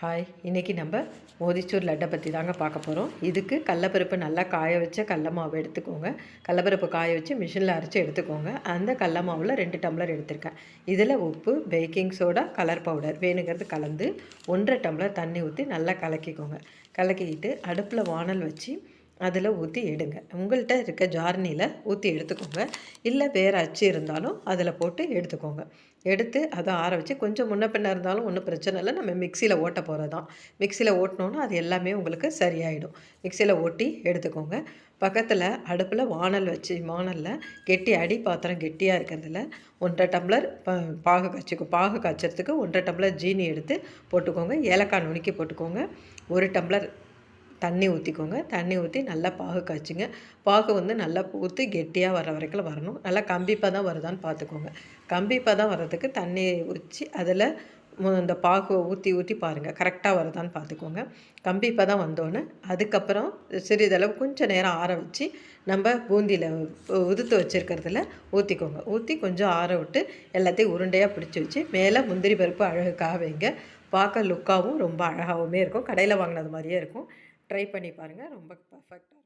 Hi, இன்றைக்கி நம்ம மோதிச்சூர் லட்டை பற்றி தாங்க பார்க்க போகிறோம். இதுக்கு கடலப்பருப்பு நல்லா காய வச்ச கடல மாவு எடுத்துக்கோங்க. கடலப்பருப்பு காய வச்சு மிஷினில் அரைச்சி எடுத்துக்கோங்க. அந்த கடல மாவில் 2 டம்ளர் எடுத்திருக்கேன். இதில் உப்பு, பேக்கிங் சோடா, கலர் பவுடர் வேணுங்கிறது கலந்து 1.5 டம்ளர் தண்ணி ஊற்றி நல்லா கலக்கிக்கோங்க. கலக்கிக்கிட்டு அடுப்பில் வானல் வச்சு அதில் ஊற்றி எடுங்க. உங்கள்கிட்ட இருக்க ஜார்னியில் ஊற்றி எடுத்துக்கோங்க. இல்லை வேறு அச்சு இருந்தாலும் அதில் போட்டு எடுத்துக்கோங்க. எடுத்து அதை ஆற வச்சு கொஞ்சம் முன்ன பின்ன இருந்தாலும் ஒன்றும் பிரச்சனை இல்லை. நம்ம மிக்சியில் ஓட்ட போகிறது தான். மிக்சியில் ஓட்டினோன்னா அது எல்லாமே உங்களுக்கு சரியாயிடும். மிக்சியில் ஓட்டி எடுத்துக்கோங்க. பக்கத்தில் அடுப்பில் வானல் வச்சு வானலில் கெட்டி அடி பாத்திரம் கெட்டியாக இருக்கிறதுல 1.5 டம்ளர் பாகு காய்ச்சறதுக்கு 1.5 டம்ளர் ஜீனி எடுத்து போட்டுக்கோங்க. ஏலக்காய் நுணுக்கி போட்டுக்கோங்க. 1 டம்ளர் தண்ணி ஊற்றிக்கோங்க. தண்ணி ஊற்றி நல்லா பாகு காய்ச்சுங்க. பாகு நல்லா ஊற்றி கெட்டியாக வர வரைக்கும் வரணும். நல்லா கம்பிப்பதம் வருதான்னு பார்த்துக்கோங்க. கம்பிப்பதம் வர்றதுக்கு தண்ணி ஊற்றி அதில் இந்த பாகு ஊற்றி பாருங்கள், கரெக்டாக வருதான்னு பார்த்துக்கோங்க. கம்பிப்பதம் வந்தோன்னே அதுக்கப்புறம் சிறிதளவு கொஞ்சம் நேரம் ஆற வச்சு நம்ம பூந்தியில் உதுத்து வச்சுருக்கிறதுல ஊற்றிக்கோங்க. ஊற்றி கொஞ்சம் ஆற விட்டு எல்லாத்தையும் உருண்டையாக பிடிச்சி வச்சு மேலே முந்திரி பருப்பு அழகுக்காக வைங்க. பார்க்க லுக்காகவும் ரொம்ப அழகாகவுமே இருக்கும். கடையில் வாங்கினது மாதிரியே இருக்கும். ட்ரை பண்ணி பாருங்கள். ரொம்ப பர்ஃபெக்டாக இருக்கும்.